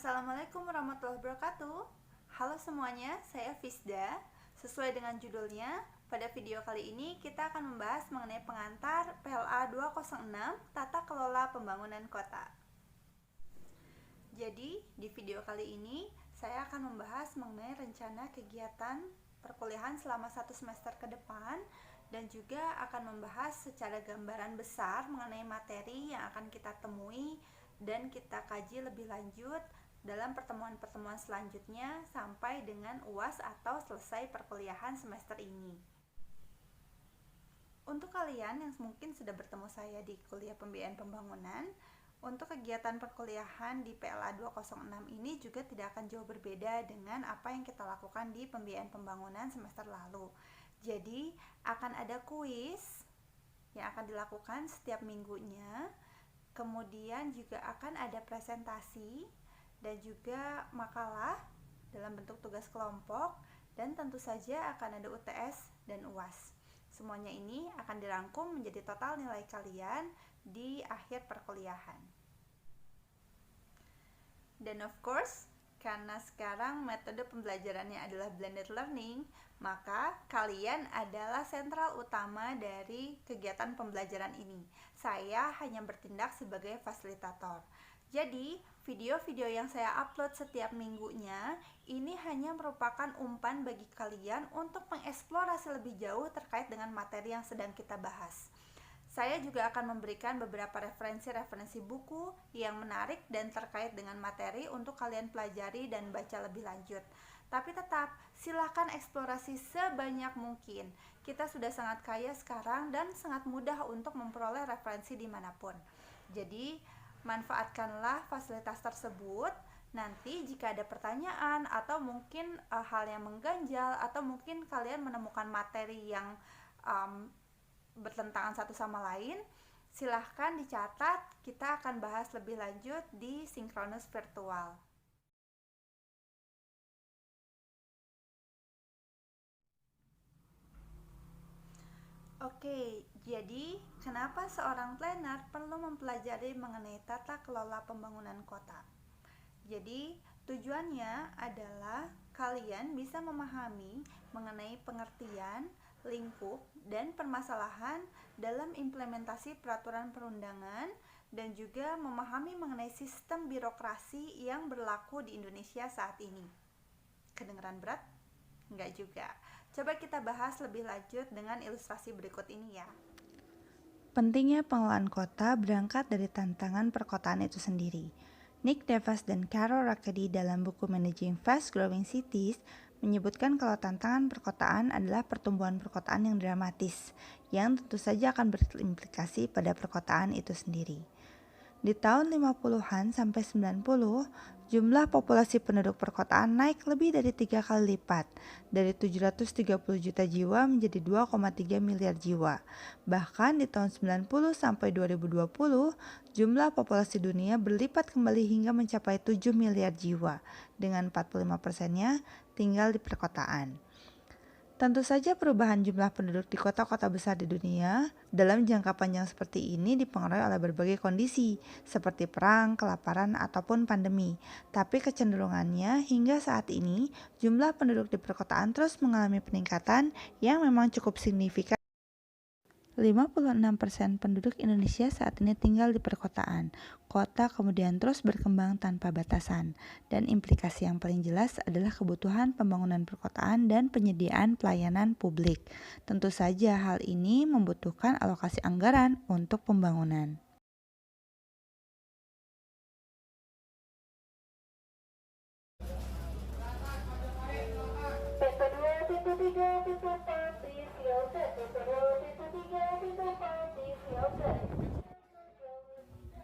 Assalamualaikum warahmatullahi wabarakatuh. Halo semuanya, saya Fisda. Sesuai dengan judulnya, pada video kali ini kita akan membahas mengenai pengantar PLA 206 Tata Kelola Pembangunan Kota. Jadi, di video kali ini saya akan membahas mengenai rencana kegiatan perkuliahan selama 1 semester ke depan dan juga akan membahas secara gambaran besar mengenai materi yang akan kita temui dan kita kaji lebih lanjut dalam pertemuan-pertemuan selanjutnya sampai dengan UAS atau selesai perkuliahan semester ini. Untuk kalian yang mungkin sudah bertemu saya di kuliah pembiayaan pembangunan, untuk kegiatan perkuliahan di PLA 206 ini juga tidak akan jauh berbeda dengan apa yang kita lakukan di pembiayaan pembangunan semester lalu. Jadi, akan ada kuis yang akan dilakukan setiap minggunya. Kemudian juga akan ada presentasi dan juga makalah dalam bentuk tugas kelompok, dan tentu saja akan ada UTS dan UAS. Semuanya ini akan dirangkum menjadi total nilai kalian di akhir perkuliahan. Dan of course, karena sekarang metode pembelajarannya adalah blended learning, maka kalian adalah sentral utama dari kegiatan pembelajaran ini. Saya hanya bertindak sebagai fasilitator. Jadi, video-video yang saya upload setiap minggunya ini hanya merupakan umpan bagi kalian untuk mengeksplorasi lebih jauh terkait dengan materi yang sedang kita bahas. Saya juga akan memberikan beberapa referensi-referensi buku yang menarik dan terkait dengan materi untuk kalian pelajari dan baca lebih lanjut. Tapi tetap, silakan eksplorasi sebanyak mungkin. Kita sudah sangat kaya sekarang dan sangat mudah untuk memperoleh referensi dimanapun. Jadi, manfaatkanlah fasilitas tersebut. Nanti jika ada pertanyaan atau mungkin hal yang mengganjal atau mungkin kalian menemukan materi yang bertentangan satu sama lain, silahkan dicatat. Kita akan bahas lebih lanjut di sinkronus virtual. Oke, jadi kenapa seorang planner perlu mempelajari mengenai tata kelola pembangunan kota? Jadi, tujuannya adalah kalian bisa memahami mengenai pengertian, lingkup, dan permasalahan dalam implementasi peraturan perundangan dan juga memahami mengenai sistem birokrasi yang berlaku di Indonesia saat ini. Kedengeran berat? Enggak juga. Coba kita bahas lebih lanjut dengan ilustrasi berikut ini ya. Pentingnya pengelolaan kota berangkat dari tantangan perkotaan itu sendiri. Nick Davis dan Carol Racketti dalam buku Managing Fast Growing Cities menyebutkan kalau tantangan perkotaan adalah pertumbuhan perkotaan yang dramatis, yang tentu saja akan berimplikasi pada perkotaan itu sendiri. Di tahun 50-an sampai 90, jumlah populasi penduduk perkotaan naik lebih dari 3 kali lipat, dari 730 juta jiwa menjadi 2,3 miliar jiwa. Bahkan di tahun 90 sampai 2020, jumlah populasi dunia berlipat kembali hingga mencapai 7 miliar jiwa, dengan 45%-nya tinggal di perkotaan. Tentu saja perubahan jumlah penduduk di kota-kota besar di dunia dalam jangka panjang seperti ini dipengaruhi oleh berbagai kondisi, seperti perang, kelaparan, ataupun pandemi. Tapi kecenderungannya hingga saat ini, jumlah penduduk di perkotaan terus mengalami peningkatan yang memang cukup signifikan. 56% penduduk Indonesia saat ini tinggal di perkotaan. Kota kemudian terus berkembang tanpa batasan, dan implikasi yang paling jelas adalah kebutuhan pembangunan perkotaan dan penyediaan pelayanan publik. Tentu saja hal ini membutuhkan alokasi anggaran untuk pembangunan.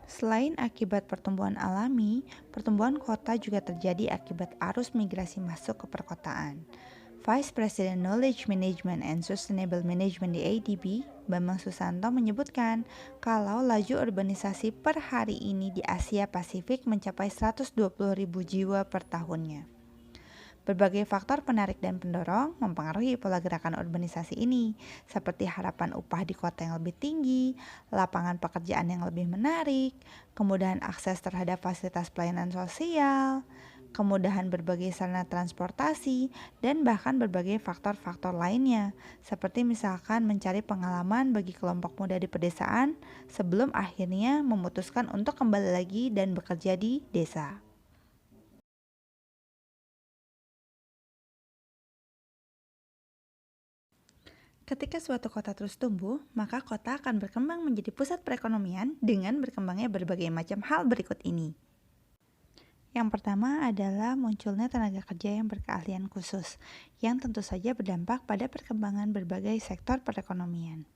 Selain akibat pertumbuhan alami, pertumbuhan kota juga terjadi akibat arus migrasi masuk ke perkotaan. Vice President Knowledge Management and Sustainable Management di ADB, Bambang Susanto menyebutkan kalau laju urbanisasi per hari ini di Asia Pasifik mencapai 120.000 jiwa per tahunnya. Berbagai faktor penarik dan pendorong mempengaruhi pola gerakan urbanisasi ini, seperti harapan upah di kota yang lebih tinggi, lapangan pekerjaan yang lebih menarik, kemudahan akses terhadap fasilitas pelayanan sosial, kemudahan berbagai sarana transportasi, dan bahkan berbagai faktor-faktor lainnya, seperti misalkan mencari pengalaman bagi kelompok muda di pedesaan sebelum akhirnya memutuskan untuk kembali lagi dan bekerja di desa. Ketika suatu kota terus tumbuh, maka kota akan berkembang menjadi pusat perekonomian dengan berkembangnya berbagai macam hal berikut ini. Yang pertama adalah munculnya tenaga kerja yang berkeahlian khusus, yang tentu saja berdampak pada perkembangan berbagai sektor perekonomian.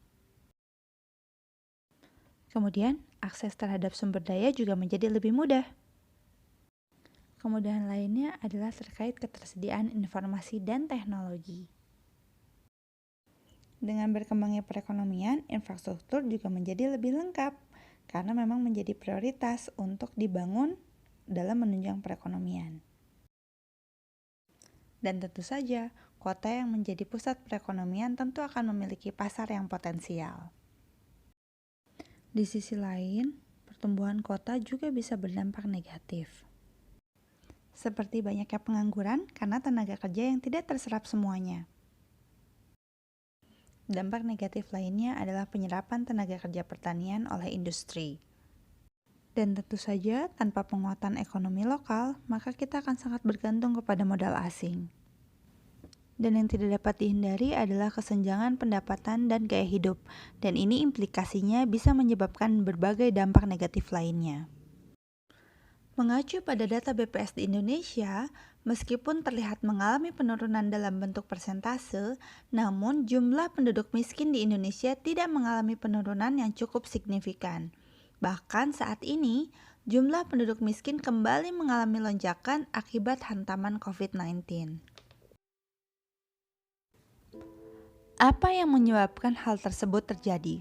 Kemudian, akses terhadap sumber daya juga menjadi lebih mudah. Kemudahan lainnya adalah terkait ketersediaan informasi dan teknologi. Dengan berkembangnya perekonomian, infrastruktur juga menjadi lebih lengkap karena memang menjadi prioritas untuk dibangun dalam menunjang perekonomian. Dan tentu saja, kota yang menjadi pusat perekonomian tentu akan memiliki pasar yang potensial. Di sisi lain, pertumbuhan kota juga bisa berdampak negatif. Seperti banyaknya pengangguran karena tenaga kerja yang tidak terserap semuanya. Dampak negatif lainnya adalah penyerapan tenaga kerja pertanian oleh industri. Dan tentu saja, tanpa penguatan ekonomi lokal, maka kita akan sangat bergantung kepada modal asing. Dan yang tidak dapat dihindari adalah kesenjangan pendapatan dan gaya hidup, dan ini implikasinya bisa menyebabkan berbagai dampak negatif lainnya. Mengacu pada data BPS di Indonesia, meskipun terlihat mengalami penurunan dalam bentuk persentase, namun jumlah penduduk miskin di Indonesia tidak mengalami penurunan yang cukup signifikan. Bahkan saat ini, jumlah penduduk miskin kembali mengalami lonjakan akibat hantaman COVID-19. Apa yang menyebabkan hal tersebut terjadi?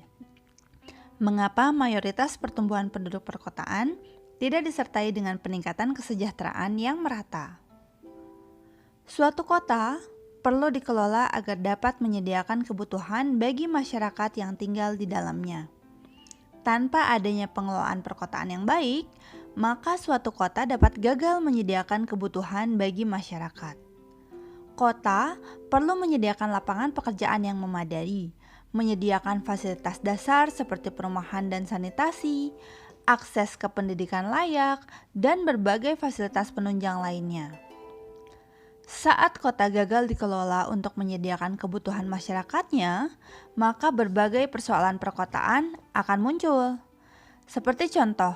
Mengapa mayoritas pertumbuhan penduduk perkotaan tidak disertai dengan peningkatan kesejahteraan yang merata? Suatu kota perlu dikelola agar dapat menyediakan kebutuhan bagi masyarakat yang tinggal di dalamnya. Tanpa adanya pengelolaan perkotaan yang baik, maka suatu kota dapat gagal menyediakan kebutuhan bagi masyarakat. Kota perlu menyediakan lapangan pekerjaan yang memadai, menyediakan fasilitas dasar seperti perumahan dan sanitasi, akses ke pendidikan layak, dan berbagai fasilitas penunjang lainnya. Saat kota gagal dikelola untuk menyediakan kebutuhan masyarakatnya, maka berbagai persoalan perkotaan akan muncul. Seperti contoh,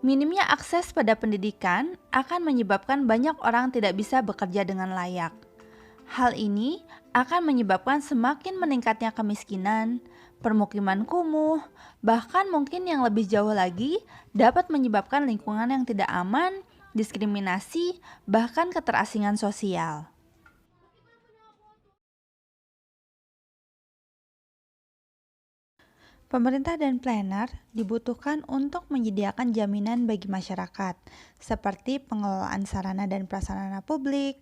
minimnya akses pada pendidikan akan menyebabkan banyak orang tidak bisa bekerja dengan layak. Hal ini akan menyebabkan semakin meningkatnya kemiskinan, permukiman kumuh, bahkan mungkin yang lebih jauh lagi dapat menyebabkan lingkungan yang tidak aman, diskriminasi, bahkan keterasingan sosial. Pemerintah dan planner dibutuhkan untuk menyediakan jaminan bagi masyarakat, seperti pengelolaan sarana dan prasarana publik,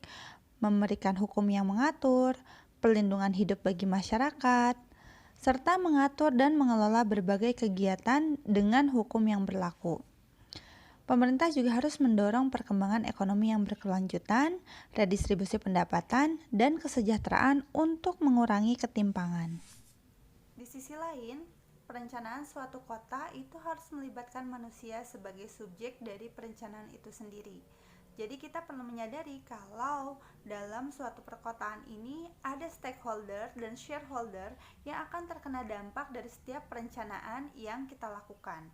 memberikan hukum yang mengatur, perlindungan hidup bagi masyarakat, serta mengatur dan mengelola berbagai kegiatan dengan hukum yang berlaku. Pemerintah juga harus mendorong perkembangan ekonomi yang berkelanjutan, redistribusi pendapatan, dan kesejahteraan untuk mengurangi ketimpangan. Di sisi lain, perencanaan suatu kota itu harus melibatkan manusia sebagai subjek dari perencanaan itu sendiri. Jadi kita perlu menyadari kalau dalam suatu perkotaan ini ada stakeholder dan shareholder yang akan terkena dampak dari setiap perencanaan yang kita lakukan.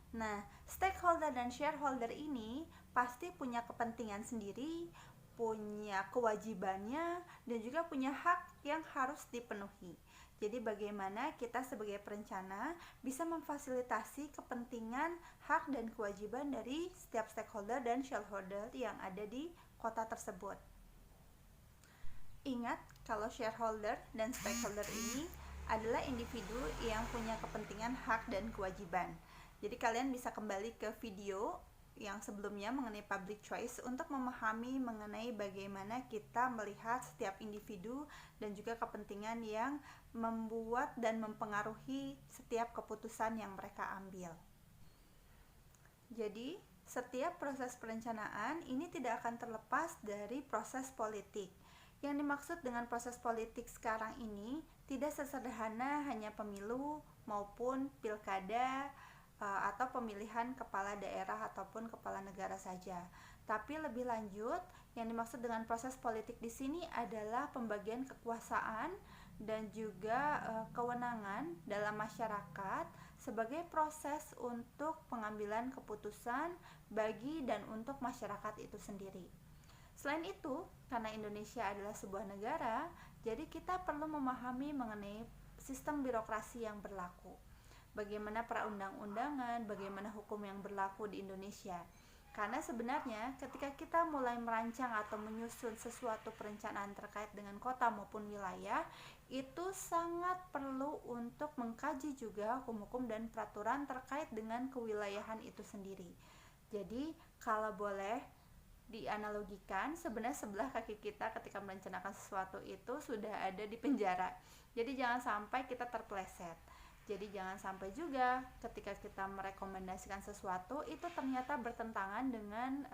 Nah, stakeholder dan shareholder ini pasti punya kepentingan sendiri, punya kewajibannya, dan juga punya hak yang harus dipenuhi. Jadi bagaimana kita sebagai perencana bisa memfasilitasi kepentingan, hak, dan kewajiban dari setiap stakeholder dan shareholder yang ada di kota tersebut. Ingat kalau shareholder dan stakeholder ini adalah individu yang punya kepentingan, hak, dan kewajiban. Jadi kalian bisa kembali ke video yang sebelumnya mengenai public choice untuk memahami mengenai bagaimana kita melihat setiap individu dan juga kepentingan yang membuat dan mempengaruhi setiap keputusan yang mereka ambil. Jadi, setiap proses perencanaan ini tidak akan terlepas dari proses politik. Yang dimaksud dengan proses politik sekarang ini tidak sesederhana hanya pemilu maupun pilkada atau pemilihan kepala daerah ataupun kepala negara saja. Tapi lebih lanjut, yang dimaksud dengan proses politik di sini adalah pembagian kekuasaan dan juga kewenangan dalam masyarakat sebagai proses untuk pengambilan keputusan bagi dan untuk masyarakat itu sendiri. Selain itu, karena Indonesia adalah sebuah negara, jadi kita perlu memahami mengenai sistem birokrasi yang berlaku. Bagaimana perundang-undangan, bagaimana hukum yang berlaku di Indonesia. Karena sebenarnya ketika kita mulai merancang atau menyusun sesuatu perencanaan terkait dengan kota maupun wilayah, itu sangat perlu untuk mengkaji juga hukum-hukum dan peraturan terkait dengan kewilayahan itu sendiri. Jadi kalau boleh dianalogikan, sebenarnya sebelah kaki kita ketika merencanakan sesuatu itu sudah ada di penjara. Jadi jangan sampai kita terpleset. Jadi jangan sampai juga ketika kita merekomendasikan sesuatu itu ternyata bertentangan dengan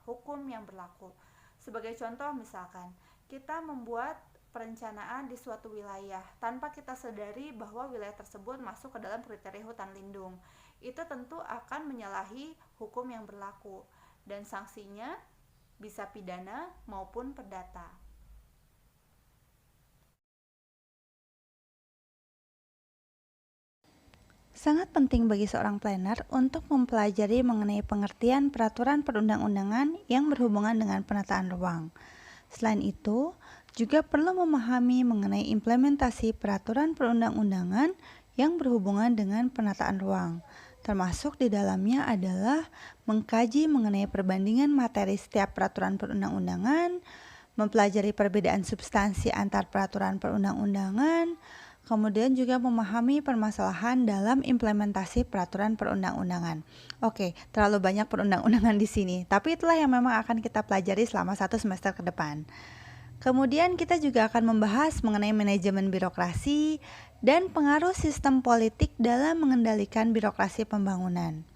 hukum yang berlaku. Sebagai contoh misalkan, kita membuat perencanaan di suatu wilayah tanpa kita sadari bahwa wilayah tersebut masuk ke dalam kriteria hutan lindung. Itu tentu akan menyalahi hukum yang berlaku dan sanksinya bisa pidana maupun perdata. Sangat penting bagi seorang planner untuk mempelajari mengenai pengertian peraturan perundang-undangan yang berhubungan dengan penataan ruang. Selain itu, juga perlu memahami mengenai implementasi peraturan perundang-undangan yang berhubungan dengan penataan ruang. Termasuk di dalamnya adalah mengkaji mengenai perbandingan materi setiap peraturan perundang-undangan, mempelajari perbedaan substansi antar peraturan perundang-undangan, kemudian juga memahami permasalahan dalam implementasi peraturan perundang-undangan. Oke, terlalu banyak perundang-undangan di sini, tapi itulah yang memang akan kita pelajari selama 1 semester ke depan. Kemudian kita juga akan membahas mengenai manajemen birokrasi dan pengaruh sistem politik dalam mengendalikan birokrasi pembangunan.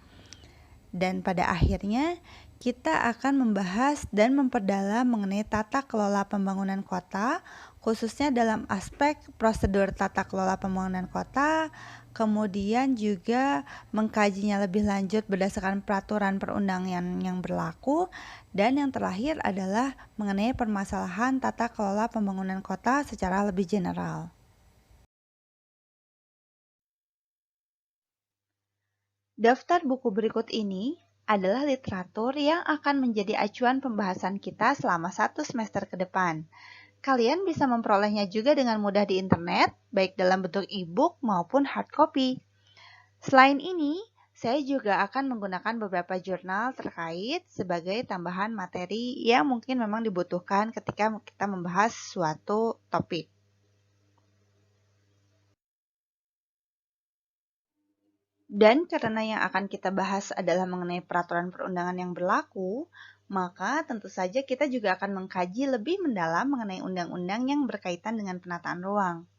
Dan pada akhirnya, kita akan membahas dan memperdalam mengenai tata kelola pembangunan kota, khususnya dalam aspek prosedur tata kelola pembangunan kota, kemudian juga mengkajinya lebih lanjut berdasarkan peraturan perundangan yang berlaku, dan yang terakhir adalah mengenai permasalahan tata kelola pembangunan kota secara lebih general. Daftar buku berikut ini adalah literatur yang akan menjadi acuan pembahasan kita selama 1 semester ke depan. Kalian bisa memperolehnya juga dengan mudah di internet, baik dalam bentuk e-book maupun hard copy. Selain ini, saya juga akan menggunakan beberapa jurnal terkait sebagai tambahan materi yang mungkin memang dibutuhkan ketika kita membahas suatu topik. Dan karena yang akan kita bahas adalah mengenai peraturan perundangan yang berlaku, maka tentu saja kita juga akan mengkaji lebih mendalam mengenai undang-undang yang berkaitan dengan penataan ruang.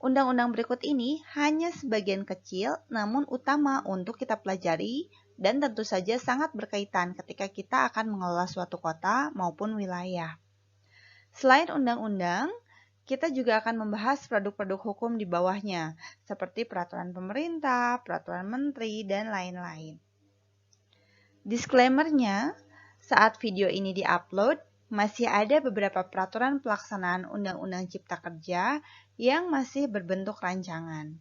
Undang-undang berikut ini hanya sebagian kecil namun utama untuk kita pelajari dan tentu saja sangat berkaitan ketika kita akan mengelola suatu kota maupun wilayah. Selain undang-undang, kita juga akan membahas produk-produk hukum di bawahnya, seperti peraturan pemerintah, peraturan menteri, dan lain-lain. Disclaimer-nya, saat video ini di-upload, masih ada beberapa peraturan pelaksanaan Undang-Undang Cipta Kerja yang masih berbentuk rancangan.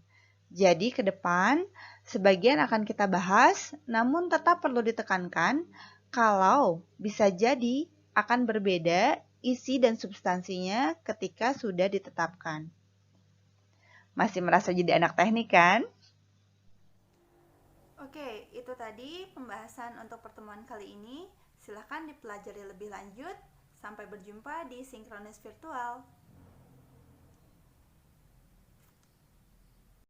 Jadi ke depan, sebagian akan kita bahas, namun tetap perlu ditekankan kalau bisa jadi akan berbeda isi dan substansinya ketika sudah ditetapkan. Masih merasa jadi anak teknik kan? Oke, itu tadi pembahasan untuk pertemuan kali ini. Silahkan dipelajari lebih lanjut. Sampai berjumpa di Sinkronis Virtual.